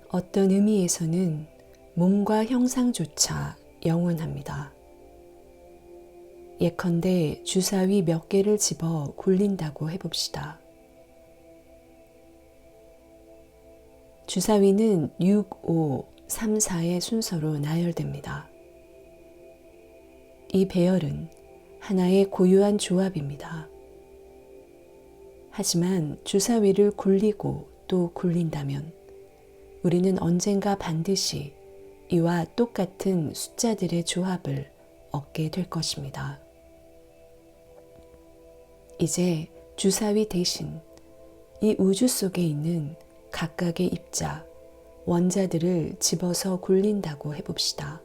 어떤 의미에서는 몸과 형상조차 영원합니다. 예컨대 주사위 몇 개를 집어 굴린다고 해봅시다. 주사위는 6, 5, 3, 4의 순서로 나열됩니다. 이 배열은 하나의 고유한 조합입니다. 하지만 주사위를 굴리고 또 굴린다면 우리는 언젠가 반드시 이와 똑같은 숫자들의 조합을 얻게 될 것입니다. 이제 주사위 대신 이 우주 속에 있는 각각의 입자, 원자들을 집어서 굴린다고 해봅시다.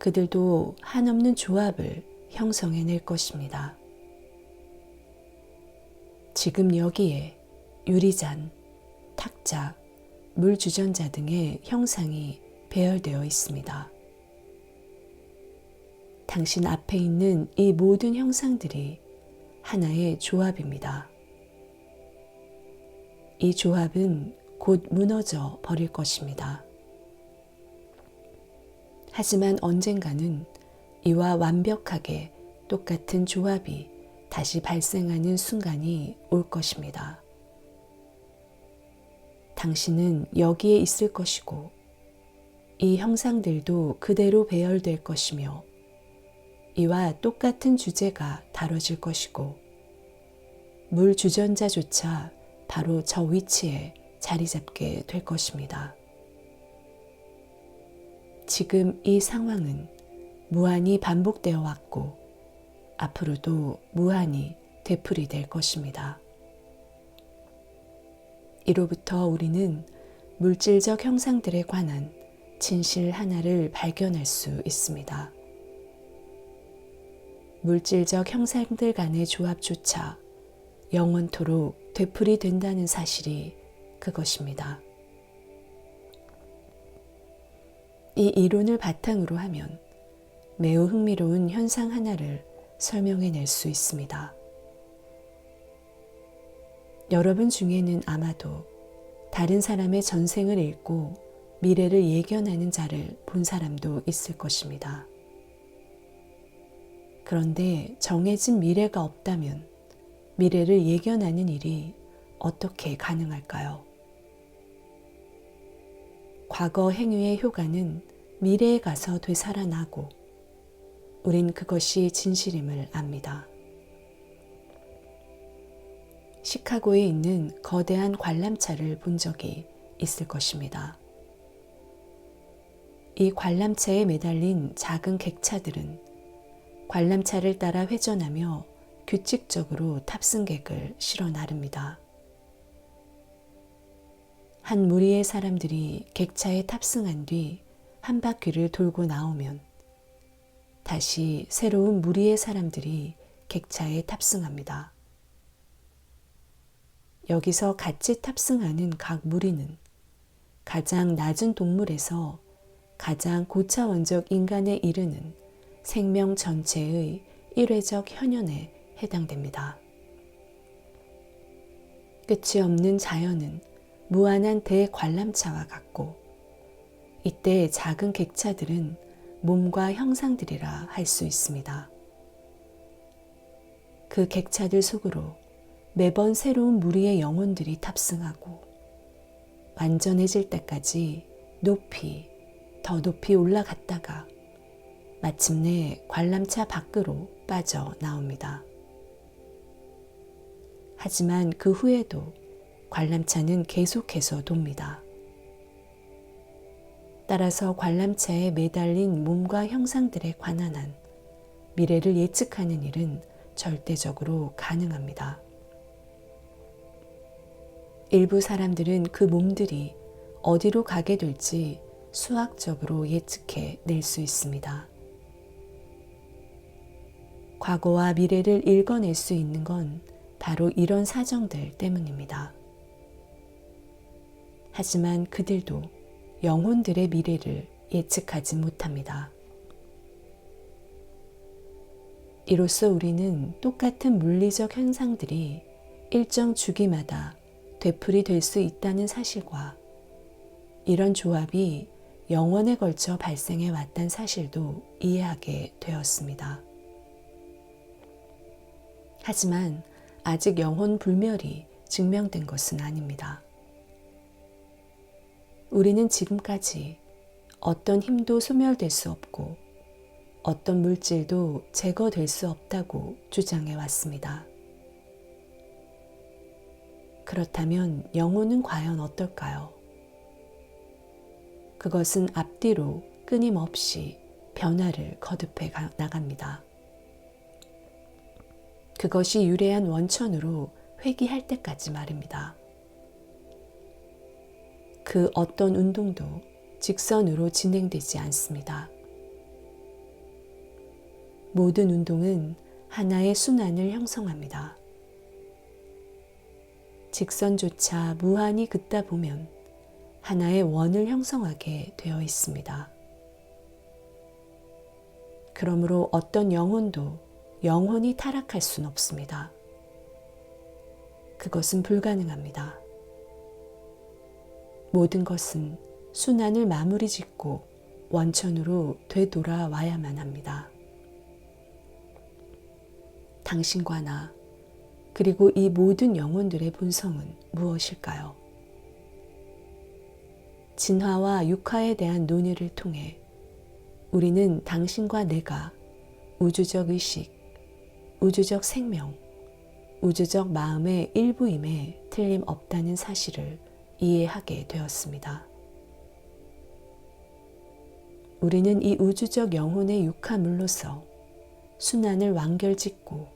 그들도 한없는 조합을 형성해낼 것입니다. 지금 여기에 유리잔, 탁자, 물주전자 등의 형상이 배열되어 있습니다. 당신 앞에 있는 이 모든 형상들이 하나의 조합입니다. 이 조합은 곧 무너져 버릴 것입니다. 하지만 언젠가는 이와 완벽하게 똑같은 조합이 다시 발생하는 순간이 올 것입니다. 당신은 여기에 있을 것이고 이 형상들도 그대로 배열될 것이며 이와 똑같은 주제가 다뤄질 것이고 물 주전자조차 바로 저 위치에 자리 잡게 될 것입니다. 지금 이 상황은 무한히 반복되어 왔고 앞으로도 무한히 되풀이될 것입니다. 이로부터 우리는 물질적 형상들에 관한 진실 하나를 발견할 수 있습니다. 물질적 형상들 간의 조합조차 영원토록 되풀이된다는 사실이 그것입니다. 이 이론을 바탕으로 하면 매우 흥미로운 현상 하나를 설명해낼 수 있습니다. 여러분 중에는 아마도 다른 사람의 전생을 읽고 미래를 예견하는 자를 본 사람도 있을 것입니다. 그런데 정해진 미래가 없다면 미래를 예견하는 일이 어떻게 가능할까요? 과거 행위의 효과는 미래에 가서 되살아나고 우린 그것이 진실임을 압니다. 시카고에 있는 거대한 관람차를 본 적이 있을 것입니다. 이 관람차에 매달린 작은 객차들은 관람차를 따라 회전하며 규칙적으로 탑승객을 실어 나릅니다. 한 무리의 사람들이 객차에 탑승한 뒤 한 바퀴를 돌고 나오면 다시 새로운 무리의 사람들이 객차에 탑승합니다. 여기서 같이 탑승하는 각 무리는 가장 낮은 동물에서 가장 고차원적 인간에 이르는 생명 전체의 일회적 현현에 해당됩니다. 끝이 없는 자연은 무한한 대관람차와 같고 이때 작은 객차들은 몸과 형상들이라 할 수 있습니다. 그 객차들 속으로 매번 새로운 무리의 영혼들이 탑승하고 완전해질 때까지 높이, 더 높이 올라갔다가 마침내 관람차 밖으로 빠져나옵니다. 하지만 그 후에도 관람차는 계속해서 돕니다. 따라서 관람차에 매달린 몸과 형상들에 관한 한 미래를 예측하는 일은 절대적으로 가능합니다. 일부 사람들은 그 몸들이 어디로 가게 될지 수학적으로 예측해 낼 수 있습니다. 과거와 미래를 읽어낼 수 있는 건 바로 이런 사정들 때문입니다. 하지만 그들도 영혼들의 미래를 예측하지 못합니다. 이로써 우리는 똑같은 물리적 현상들이 일정 주기마다 되풀이될 수 있다는 사실과 이런 조합이 영원에 걸쳐 발생해 왔다는 사실도 이해하게 되었습니다. 하지만 아직 영혼 불멸이 증명된 것은 아닙니다. 우리는 지금까지 어떤 힘도 소멸될 수 없고 어떤 물질도 제거될 수 없다고 주장해 왔습니다. 그렇다면 영혼은 과연 어떨까요? 그것은 앞뒤로 끊임없이 변화를 거듭해 나갑니다. 그것이 유래한 원천으로 회귀할 때까지 말입니다. 그 어떤 운동도 직선으로 진행되지 않습니다. 모든 운동은 하나의 순환을 형성합니다. 직선조차 무한히 긋다 보면 하나의 원을 형성하게 되어 있습니다. 그러므로 어떤 영혼도 영혼이 타락할 수는 없습니다. 그것은 불가능합니다. 모든 것은 순환을 마무리 짓고 원천으로 되돌아와야만 합니다. 당신과 나, 그리고 이 모든 영혼들의 본성은 무엇일까요? 진화와 육화에 대한 논의를 통해 우리는 당신과 내가 우주적 의식, 우주적 생명, 우주적 마음의 일부임에 틀림없다는 사실을 이해하게 되었습니다. 우리는 이 우주적 영혼의 육화물로서 순환을 완결짓고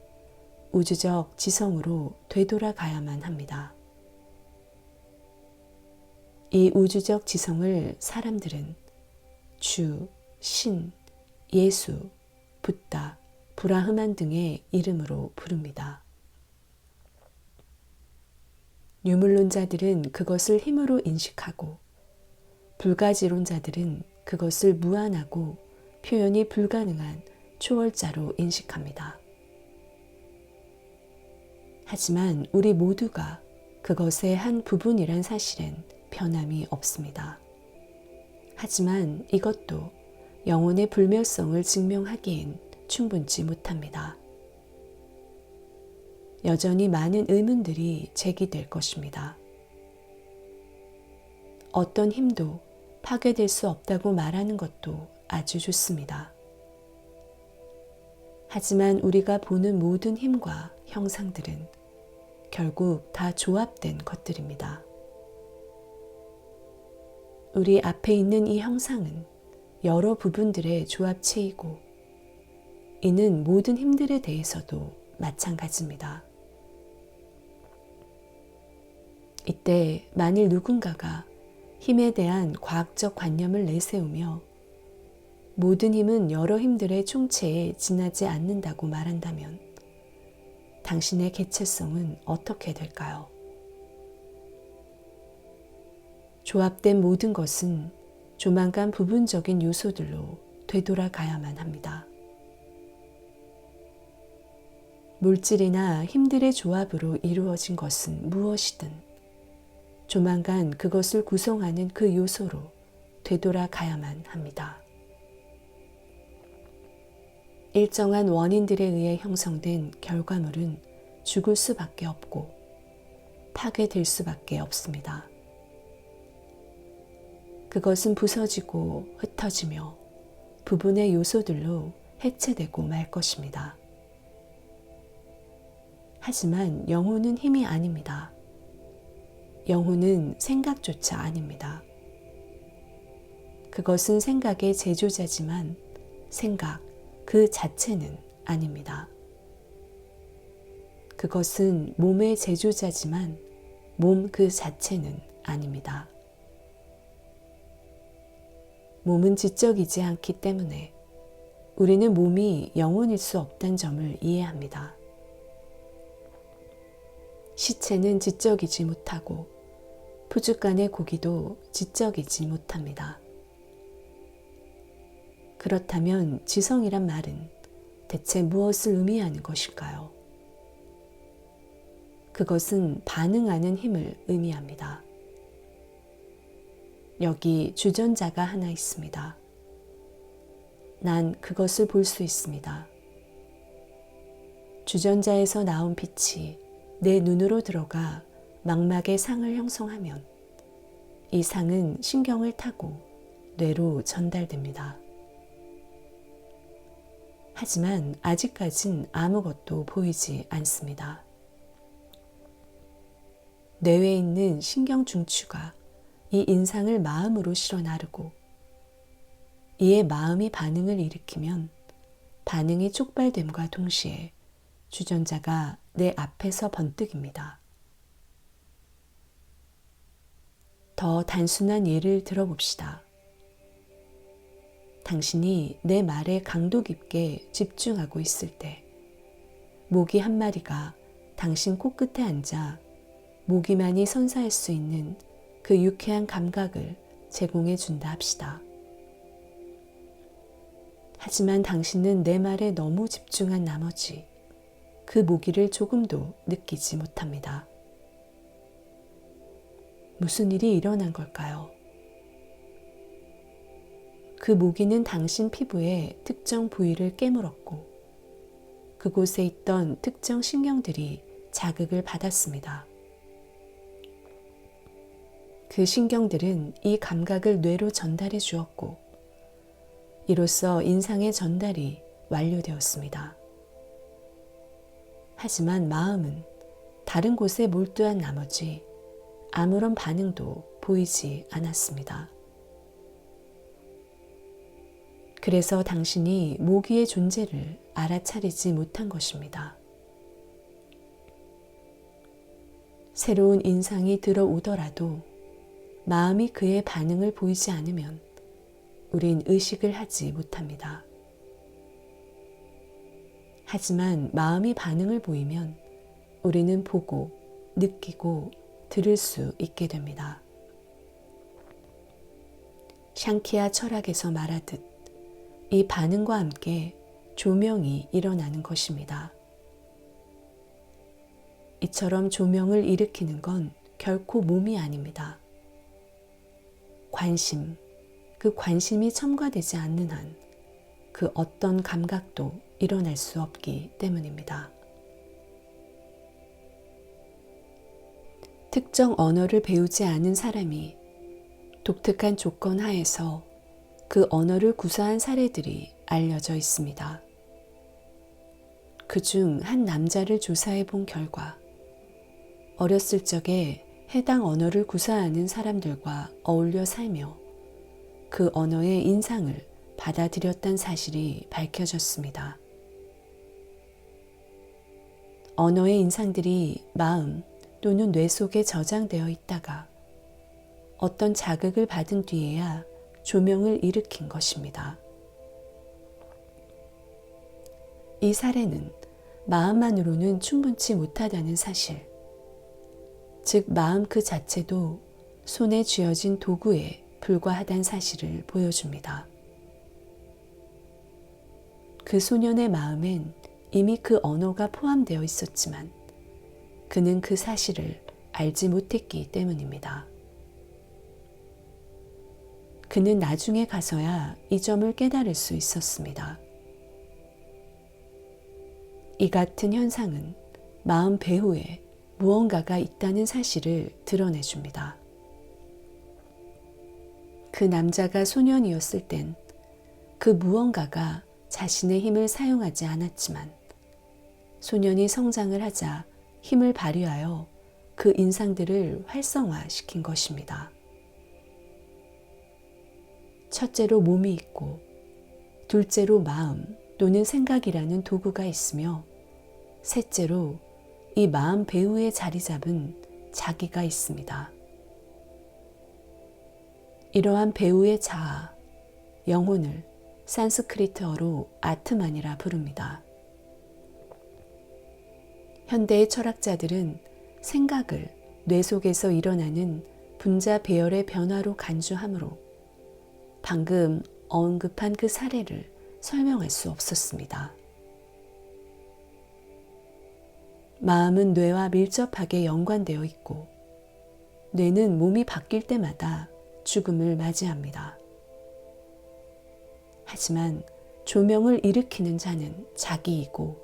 우주적 지성으로 되돌아가야만 합니다. 이 우주적 지성을 사람들은 주, 신, 예수, 붓다, 브라흐만 등의 이름으로 부릅니다. 유물론자들은 그것을 힘으로 인식하고 불가지론자들은 그것을 무한하고 표현이 불가능한 초월자로 인식합니다. 하지만 우리 모두가 그것의 한 부분이란 사실엔 변함이 없습니다. 하지만 이것도 영혼의 불멸성을 증명하기엔 충분치 못합니다. 여전히 많은 의문들이 제기될 것입니다. 어떤 힘도 파괴될 수 없다고 말하는 것도 아주 좋습니다. 하지만 우리가 보는 모든 힘과 형상들은 결국 다 조합된 것들입니다. 우리 앞에 있는 이 형상은 여러 부분들의 조합체이고 이는 모든 힘들에 대해서도 마찬가지입니다. 이때 만일 누군가가 힘에 대한 과학적 관념을 내세우며 모든 힘은 여러 힘들의 총체에 지나지 않는다고 말한다면 당신의 개체성은 어떻게 될까요? 조합된 모든 것은 조만간 부분적인 요소들로 되돌아가야만 합니다. 물질이나 힘들의 조합으로 이루어진 것은 무엇이든 조만간 그것을 구성하는 그 요소로 되돌아가야만 합니다. 일정한 원인들에 의해 형성된 결과물은 죽을 수밖에 없고 파괴될 수밖에 없습니다. 그것은 부서지고 흩어지며 부분의 요소들로 해체되고 말 것입니다. 하지만 영혼은 힘이 아닙니다. 영혼은 생각조차 아닙니다. 그것은 생각의 제조자지만 생각 그 자체는 아닙니다. 그것은 몸의 제조자지만 몸 그 자체는 아닙니다. 몸은 지적이지 않기 때문에 우리는 몸이 영혼일 수 없다는 점을 이해합니다. 시체는 지적이지 못하고 푸주간의 고기도 지적이지 못합니다. 그렇다면 지성이란 말은 대체 무엇을 의미하는 것일까요? 그것은 반응하는 힘을 의미합니다. 여기 주전자가 하나 있습니다. 난 그것을 볼 수 있습니다. 주전자에서 나온 빛이 내 눈으로 들어가 망막의 상을 형성하면 이 상은 신경을 타고 뇌로 전달됩니다. 하지만 아직까진 아무것도 보이지 않습니다. 뇌에 있는 신경 중추가 이 인상을 마음으로 실어 나르고 이에 마음이 반응을 일으키면 반응이 촉발됨과 동시에 주전자가 내 앞에서 번뜩입니다. 더 단순한 예를 들어봅시다. 당신이 내 말에 강도 깊게 집중하고 있을 때 모기 한 마리가 당신 코끝에 앉아 모기만이 선사할 수 있는 그 유쾌한 감각을 제공해 준다 합시다. 하지만 당신은 내 말에 너무 집중한 나머지 그 모기를 조금도 느끼지 못합니다. 무슨 일이 일어난 걸까요? 그 모기는 당신 피부의 특정 부위를 깨물었고 그곳에 있던 특정 신경들이 자극을 받았습니다. 그 신경들은 이 감각을 뇌로 전달해 주었고 이로써 인상의 전달이 완료되었습니다. 하지만 마음은 다른 곳에 몰두한 나머지 아무런 반응도 보이지 않았습니다. 그래서 당신이 모기의 존재를 알아차리지 못한 것입니다. 새로운 인상이 들어오더라도 마음이 그의 반응을 보이지 않으면 우린 의식을 하지 못합니다. 하지만 마음이 반응을 보이면 우리는 보고, 느끼고, 들을 수 있게 됩니다. 샹키아 철학에서 말하듯 이 반응과 함께 조명이 일어나는 것입니다. 이처럼 조명을 일으키는 건 결코 몸이 아닙니다. 관심, 그 관심이 첨가되지 않는 한 그 어떤 감각도 일어날 수 없기 때문입니다. 특정 언어를 배우지 않은 사람이 독특한 조건 하에서 그 언어를 구사한 사례들이 알려져 있습니다. 그중 한 남자를 조사해 본 결과 어렸을 적에 해당 언어를 구사하는 사람들과 어울려 살며 그 언어의 인상을 받아들였다는 사실이 밝혀졌습니다. 언어의 인상들이 마음 또는 뇌 속에 저장되어 있다가 어떤 자극을 받은 뒤에야 조명을 일으킨 것입니다. 이 사례는 마음만으로는 충분치 못하다는 사실, 즉 마음 그 자체도 손에 쥐어진 도구에 불과하다는 사실을 보여줍니다. 그 소년의 마음엔 이미 그 언어가 포함되어 있었지만 그는 그 사실을 알지 못했기 때문입니다. 그는 나중에 가서야 이 점을 깨달을 수 있었습니다. 이 같은 현상은 마음 배후에 무언가가 있다는 사실을 드러내줍니다. 그 남자가 소년이었을 땐 그 무언가가 자신의 힘을 사용하지 않았지만 소년이 성장을 하자 힘을 발휘하여 그 인상들을 활성화시킨 것입니다. 첫째로 몸이 있고 둘째로 마음 또는 생각이라는 도구가 있으며 셋째로 이 마음 배후에 자리 잡은 자기가 있습니다. 이러한 배후의 자아, 영혼을 산스크리트어로 아트만이라 부릅니다. 현대의 철학자들은 생각을 뇌 속에서 일어나는 분자 배열의 변화로 간주하므로 방금 언급한 그 사례를 설명할 수 없었습니다. 마음은 뇌와 밀접하게 연관되어 있고 뇌는 몸이 바뀔 때마다 죽음을 맞이합니다. 하지만 조명을 일으키는 자는 자기이고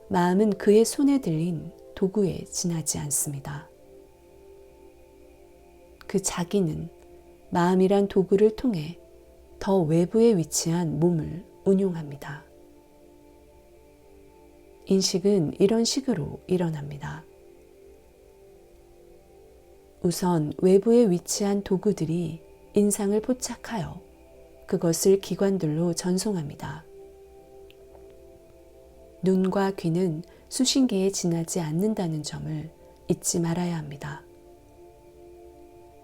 마음은 그의 손에 들린 도구에 지나지 않습니다. 그 자기는 마음이란 도구를 통해 더 외부에 위치한 몸을 운용합니다. 인식은 이런 식으로 일어납니다. 우선 외부에 위치한 도구들이 인상을 포착하여 그것을 기관들로 전송합니다. 눈과 귀는 수신기에 지나지 않는다는 점을 잊지 말아야 합니다.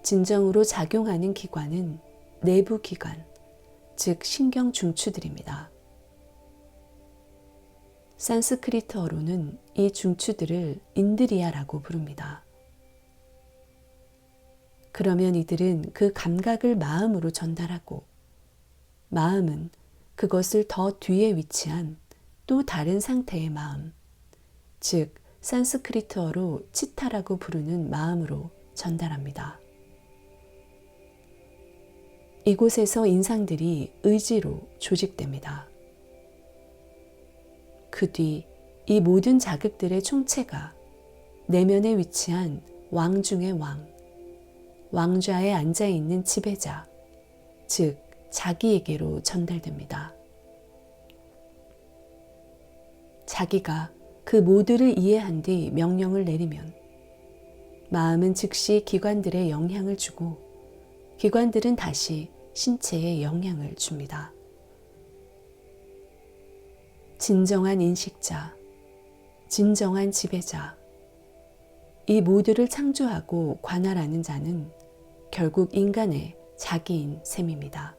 진정으로 작용하는 기관은 내부 기관, 즉 신경 중추들입니다. 산스크리트어로는 이 중추들을 인드리아라고 부릅니다. 그러면 이들은 그 감각을 마음으로 전달하고 마음은 그것을 더 뒤에 위치한 또 다른 상태의 마음, 즉 산스크리트어로 치타라고 부르는 마음으로 전달합니다. 이곳에서 인상들이 의지로 조직됩니다. 그 뒤 이 모든 자극들의 총체가 내면에 위치한 왕 중의 왕, 왕좌에 앉아있는 지배자, 즉 자기에게로 전달됩니다. 자기가 그 모두를 이해한 뒤 명령을 내리면 마음은 즉시 기관들에 영향을 주고 기관들은 다시 신체에 영향을 줍니다. 진정한 인식자, 진정한 지배자, 이 모두를 창조하고 관할하는 자는 결국 인간의 자기인 셈입니다.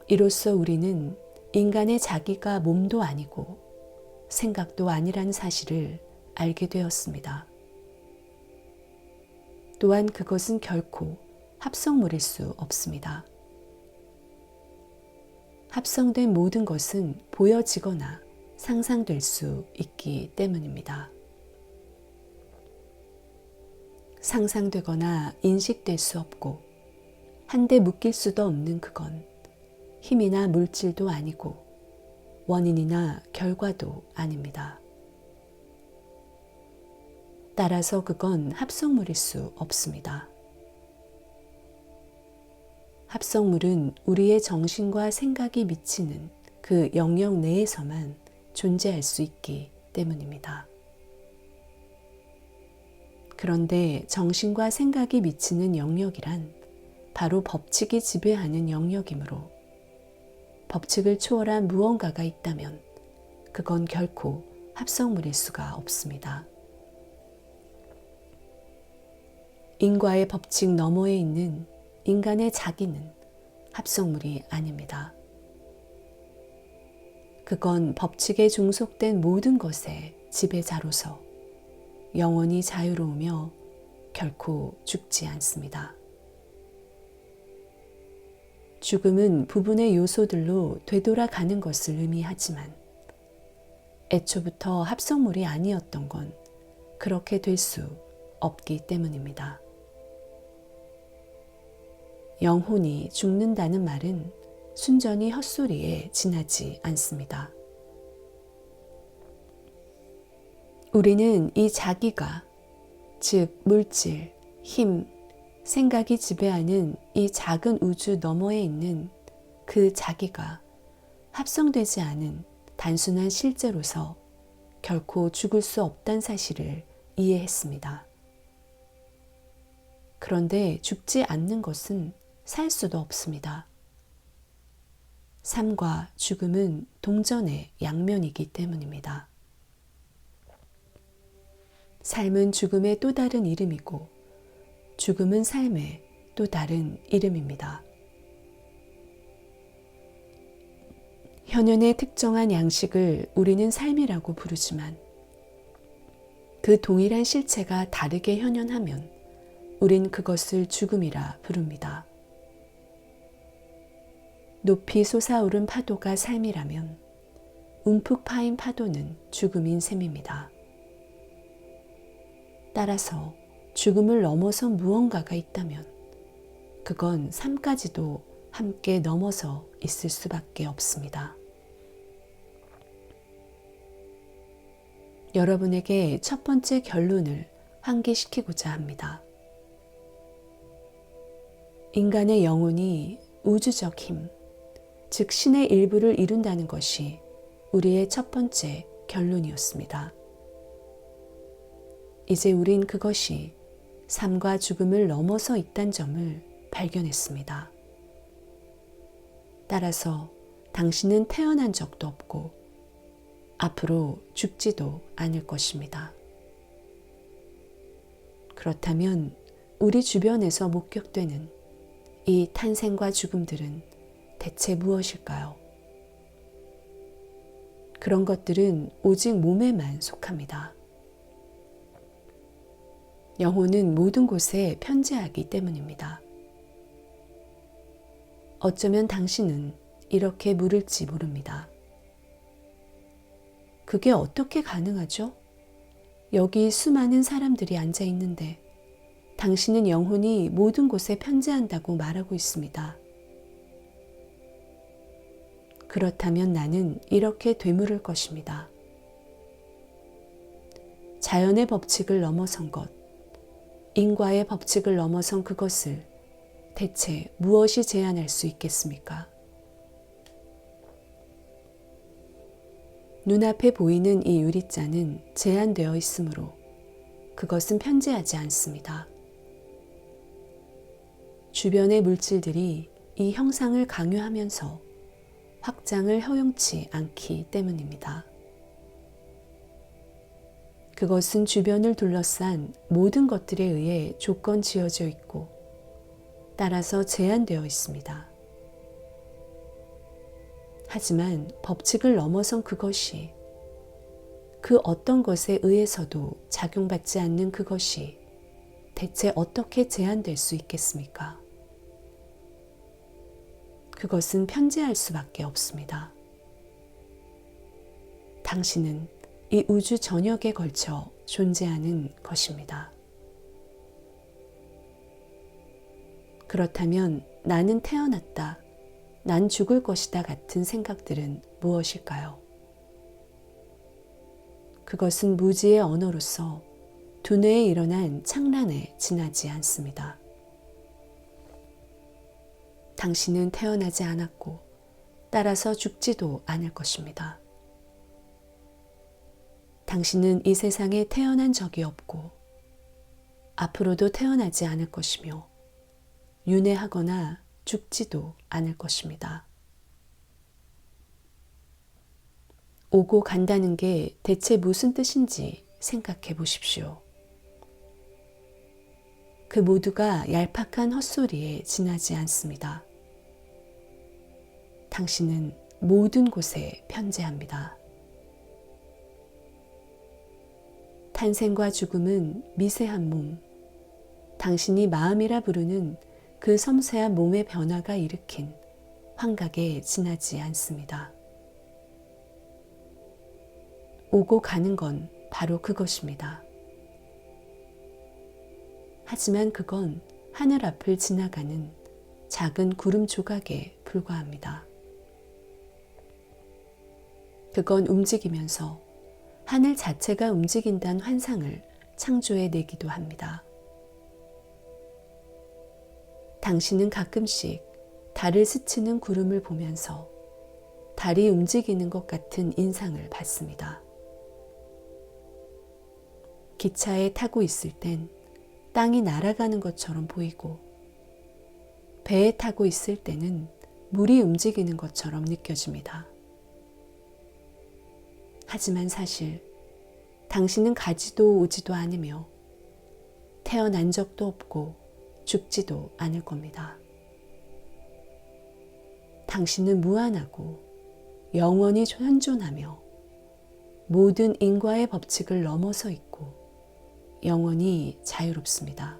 이로써 우리는 인간의 자기가 몸도 아니고 생각도 아니라는 사실을 알게 되었습니다. 또한 그것은 결코 합성물일 수 없습니다. 합성된 모든 것은 보여지거나 상상될 수 있기 때문입니다. 상상되거나 인식될 수 없고 한데 묶일 수도 없는 그건 힘이나 물질도 아니고 원인이나 결과도 아닙니다. 따라서 그건 합성물일 수 없습니다. 합성물은 우리의 정신과 생각이 미치는 그 영역 내에서만 존재할 수 있기 때문입니다. 그런데 정신과 생각이 미치는 영역이란 바로 법칙이 지배하는 영역이므로 법칙을 초월한 무언가가 있다면 그건 결코 합성물일 수가 없습니다. 인과의 법칙 너머에 있는 인간의 자기는 합성물이 아닙니다. 그건 법칙에 종속된 모든 것의 지배자로서 영원히 자유로우며 결코 죽지 않습니다. 죽음은 부분의 요소들로 되돌아가는 것을 의미하지만 애초부터 합성물이 아니었던 건 그렇게 될 수 없기 때문입니다. 영혼이 죽는다는 말은 순전히 헛소리에 지나지 않습니다. 우리는 이 자기가, 즉 물질, 힘, 생각이 지배하는 이 작은 우주 너머에 있는 그 자기가 합성되지 않은 단순한 실제로서 결코 죽을 수 없다는 사실을 이해했습니다. 그런데 죽지 않는 것은 살 수도 없습니다. 삶과 죽음은 동전의 양면이기 때문입니다. 삶은 죽음의 또 다른 이름이고 죽음은 삶의 또 다른 이름입니다. 현현의 특정한 양식을 우리는 삶이라고 부르지만 그 동일한 실체가 다르게 현현하면 우린 그것을 죽음이라 부릅니다. 높이 솟아오른 파도가 삶이라면 움푹 파인 파도는 죽음인 셈입니다. 따라서 죽음을 넘어서 무언가가 있다면 그건 삶까지도 함께 넘어서 있을 수밖에 없습니다. 여러분에게 첫 번째 결론을 환기시키고자 합니다. 인간의 영혼이 우주적 힘, 즉 신의 일부를 이룬다는 것이 우리의 첫 번째 결론이었습니다. 이제 우린 그것이 삶과 죽음을 넘어서 있다는 점을 발견했습니다. 따라서 당신은 태어난 적도 없고 앞으로 죽지도 않을 것입니다. 그렇다면 우리 주변에서 목격되는 이 탄생과 죽음들은 대체 무엇일까요? 그런 것들은 오직 몸에만 속합니다. 영혼은 모든 곳에 편재하기 때문입니다. 어쩌면 당신은 이렇게 물을지 모릅니다. 그게 어떻게 가능하죠? 여기 수많은 사람들이 앉아 있는데 당신은 영혼이 모든 곳에 편재한다고 말하고 있습니다. 그렇다면 나는 이렇게 되물을 것입니다. 자연의 법칙을 넘어선 것, 인과의 법칙을 넘어선 그것을 대체 무엇이 제한할 수 있겠습니까? 눈앞에 보이는 이 유리잔은 제한되어 있으므로 그것은 편재하지 않습니다. 주변의 물질들이 이 형상을 강요하면서 확장을 허용치 않기 때문입니다. 그것은 주변을 둘러싼 모든 것들에 의해 조건 지어져 있고 따라서 제한되어 있습니다. 하지만 법칙을 넘어선 그것이, 그 어떤 것에 의해서도 작용받지 않는 그것이 대체 어떻게 제한될 수 있겠습니까? 그것은 편재할 수밖에 없습니다. 당신은 이 우주 전역에 걸쳐 존재하는 것입니다. 그렇다면 나는 태어났다, 난 죽을 것이다 같은 생각들은 무엇일까요? 그것은 무지의 언어로서 두뇌에 일어난 창란에 지나지 않습니다. 당신은 태어나지 않았고 따라서 죽지도 않을 것입니다. 당신은 이 세상에 태어난 적이 없고 앞으로도 태어나지 않을 것이며 윤회하거나 죽지도 않을 것입니다. 오고 간다는 게 대체 무슨 뜻인지 생각해 보십시오. 그 모두가 얄팍한 헛소리에 지나지 않습니다. 당신은 모든 곳에 편재합니다. 탄생과 죽음은 미세한 몸, 당신이 마음이라 부르는 그 섬세한 몸의 변화가 일으킨 환각에 지나지 않습니다. 오고 가는 건 바로 그것입니다. 하지만 그건 하늘 앞을 지나가는 작은 구름 조각에 불과합니다. 그건 움직이면서 하늘 자체가 움직인다는 환상을 창조해내기도 합니다. 당신은 가끔씩 달을 스치는 구름을 보면서 달이 움직이는 것 같은 인상을 받습니다. 기차에 타고 있을 땐 땅이 날아가는 것처럼 보이고 배에 타고 있을 때는 물이 움직이는 것처럼 느껴집니다. 하지만 사실 당신은 가지도 오지도 않으며 태어난 적도 없고 죽지도 않을 겁니다. 당신은 무한하고 영원히 현존하며 모든 인과의 법칙을 넘어서 있고 영원히 자유롭습니다.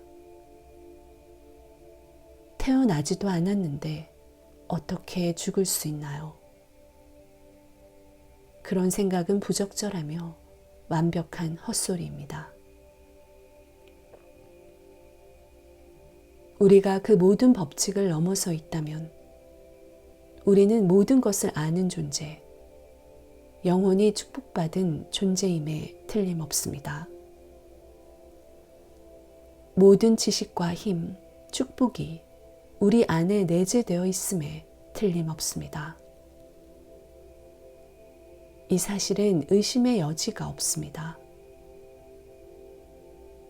태어나지도 않았는데 어떻게 죽을 수 있나요? 그런 생각은 부적절하며 완벽한 헛소리입니다. 우리가 그 모든 법칙을 넘어서 있다면 우리는 모든 것을 아는 존재, 영원히 축복받은 존재임에 틀림없습니다. 모든 지식과 힘, 축복이 우리 안에 내재되어 있음에 틀림없습니다. 이 사실엔 의심의 여지가 없습니다.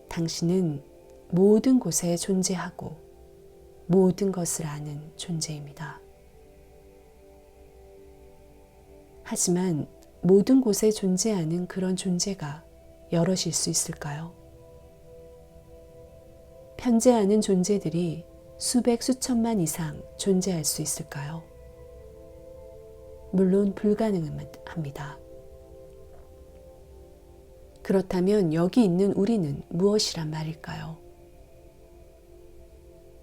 당신은 모든 곳에 존재하고 모든 것을 아는 존재입니다. 하지만 모든 곳에 존재하는 그런 존재가 여럿일 수 있을까요? 편재하는 존재들이 수백 수천만 이상 존재할 수 있을까요? 물론 불가능합니다. 그렇다면 여기 있는 우리는 무엇이란 말일까요?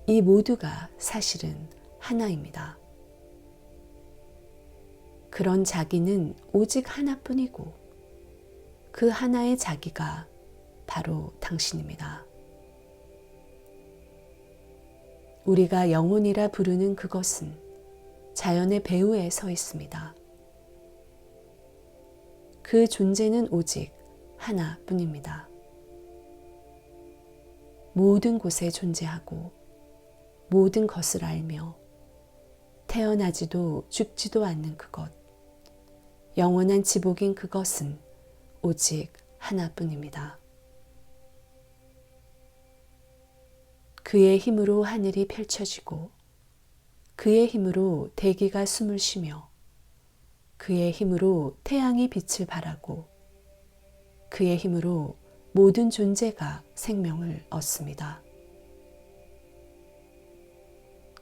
이 모두가 사실은 하나입니다. 그런 자기는 오직 하나뿐이고 그 하나의 자기가 바로 당신입니다. 우리가 영혼이라 부르는 그것은 자연의 배후에 서 있습니다. 그 존재는 오직 하나뿐입니다. 모든 곳에 존재하고 모든 것을 알며 태어나지도 죽지도 않는 그것, 영원한 지복인 그것은 오직 하나뿐입니다. 그의 힘으로 하늘이 펼쳐지고 그의 힘으로 대기가 숨을 쉬며 그의 힘으로 태양이 빛을 발하고 그의 힘으로 모든 존재가 생명을 얻습니다.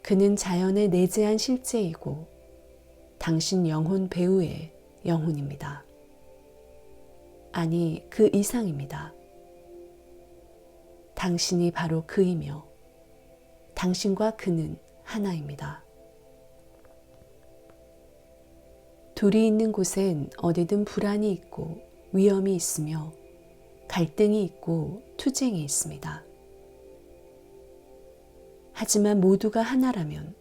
그는 자연의 내재한 실제이고 당신 영혼 배후의 영혼입니다. 아니, 그 이상입니다. 당신이 바로 그이며 당신과 그는 하나입니다. 둘이 있는 곳엔 어디든 불안이 있고 위험이 있으며 갈등이 있고 투쟁이 있습니다. 하지만 모두가 하나라면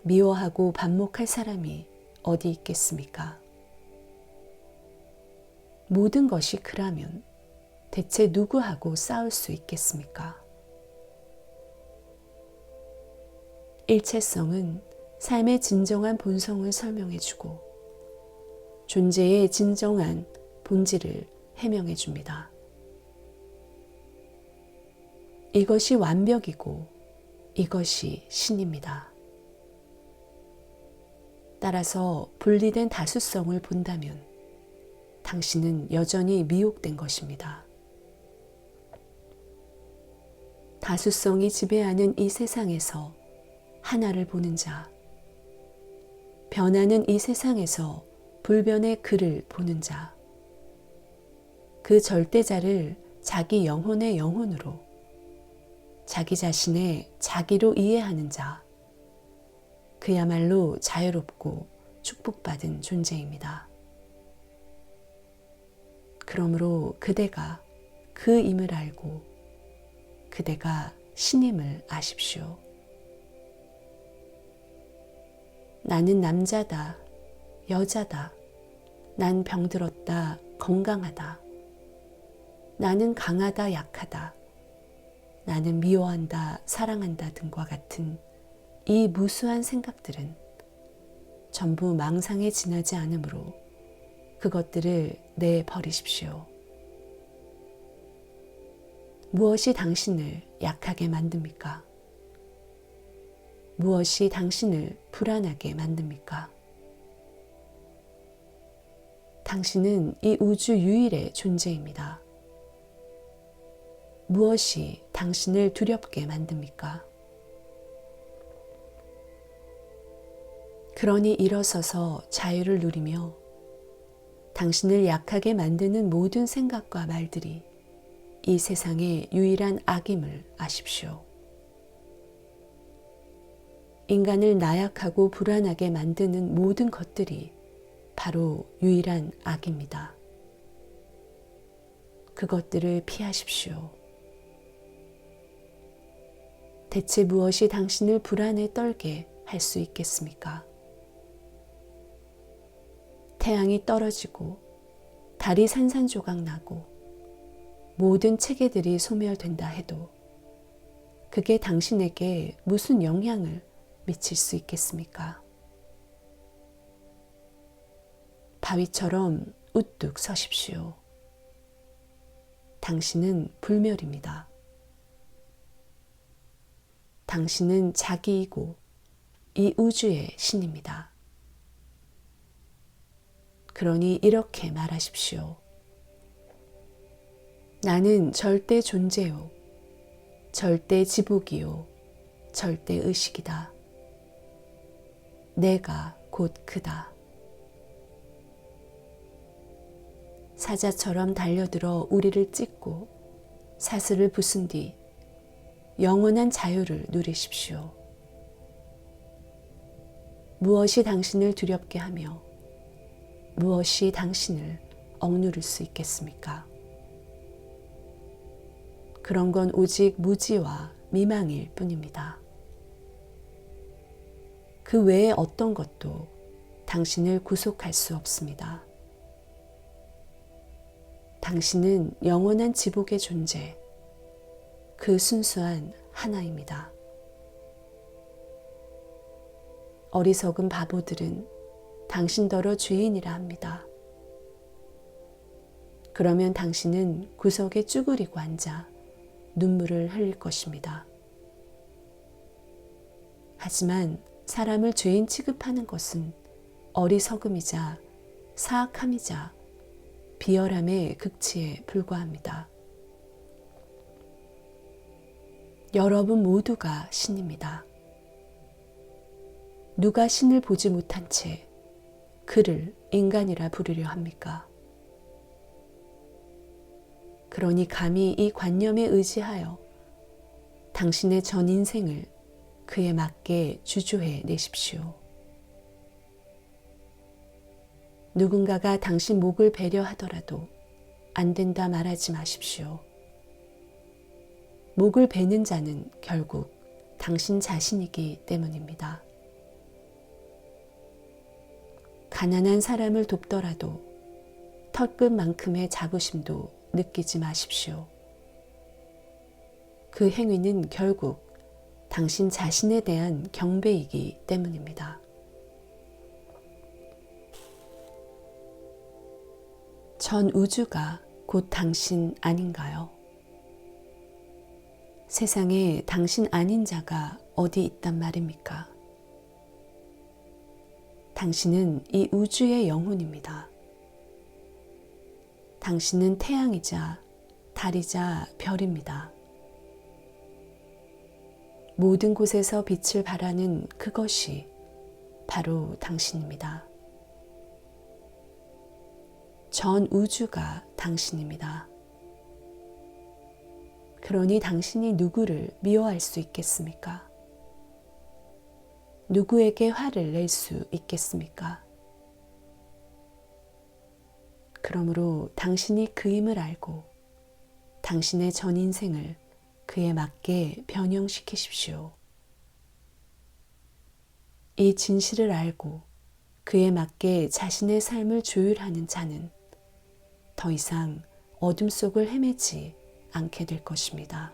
미워하고 반목할 사람이 어디 있겠습니까? 모든 것이 그라면 대체 누구하고 싸울 수 있겠습니까? 일체성은 삶의 진정한 본성을 설명해주고 존재의 진정한 본질을 해명해줍니다. 이것이 완벽이고 이것이 신입니다. 따라서 분리된 다수성을 본다면 당신은 여전히 미혹된 것입니다. 다수성이 지배하는 이 세상에서 하나를 보는 자, 변하는 이 세상에서 불변의 그를 보는 자, 그 절대자를 자기 영혼의 영혼으로, 자기 자신의 자기로 이해하는 자, 그야말로 자유롭고 축복받은 존재입니다. 그러므로 그대가 그임을 알고 그대가 신임을 아십시오. 나는 남자다, 여자다, 난 병들었다, 건강하다, 나는 강하다, 약하다, 나는 미워한다, 사랑한다 등과 같은 이 무수한 생각들은 전부 망상에 지나지 않으므로 그것들을 내버리십시오. 무엇이 당신을 약하게 만듭니까? 무엇이 당신을 불안하게 만듭니까? 당신은 이 우주 유일의 존재입니다. 무엇이 당신을 두렵게 만듭니까? 그러니 일어서서 자유를 누리며 당신을 약하게 만드는 모든 생각과 말들이 이 세상의 유일한 악임을 아십시오. 인간을 나약하고 불안하게 만드는 모든 것들이 바로 유일한 악입니다. 그것들을 피하십시오. 대체 무엇이 당신을 불안에 떨게 할 수 있겠습니까? 태양이 떨어지고 달이 산산조각 나고 모든 체계들이 소멸된다 해도 그게 당신에게 무슨 영향을 미칠 수 있겠습니까? 바위처럼 우뚝 서십시오. 당신은 불멸입니다. 당신은 자기이고 이 우주의 신입니다. 그러니 이렇게 말하십시오. 나는 절대 존재요. 절대 지복이요. 절대 의식이다. 내가 곧 그다. 사자처럼 달려들어 우리를 찢고 사슬을 부순 뒤 영원한 자유를 누리십시오. 무엇이 당신을 두렵게 하며 무엇이 당신을 억누를 수 있겠습니까? 그런 건 오직 무지와 미망일 뿐입니다. 그 외에 어떤 것도 당신을 구속할 수 없습니다. 당신은 영원한 지복의 존재, 그 순수한 하나입니다. 어리석은 바보들은 당신더러 죄인이라 합니다. 그러면 당신은 구석에 쭈그리고 앉아 눈물을 흘릴 것입니다. 하지만 사람을 죄인 취급하는 것은 어리석음이자 사악함이자 비열함의 극치에 불과합니다. 여러분 모두가 신입니다. 누가 신을 보지 못한 채 그를 인간이라 부르려 합니까? 그러니 감히 이 관념에 의지하여 당신의 전 인생을 그에 맞게 주조해 내십시오. 누군가가 당신 목을 배려하더라도 안 된다 말하지 마십시오. 목을 베는 자는 결국 당신 자신이기 때문입니다. 가난한 사람을 돕더라도 털끝만큼의 자부심도 느끼지 마십시오. 그 행위는 결국 당신 자신에 대한 경배이기 때문입니다. 전 우주가 곧 당신 아닌가요? 세상에 당신 아닌 자가 어디 있단 말입니까? 당신은 이 우주의 영혼입니다. 당신은 태양이자 달이자 별입니다. 모든 곳에서 빛을 발하는 그것이 바로 당신입니다. 전 우주가 당신입니다. 그러니 당신이 누구를 미워할 수 있겠습니까? 누구에게 화를 낼 수 있겠습니까? 그러므로 당신이 그임을 알고 당신의 전 인생을 그에 맞게 변형시키십시오. 이 진실을 알고 그에 맞게 자신의 삶을 조율하는 자는 더 이상 어둠 속을 헤매지 않게 될 것입니다.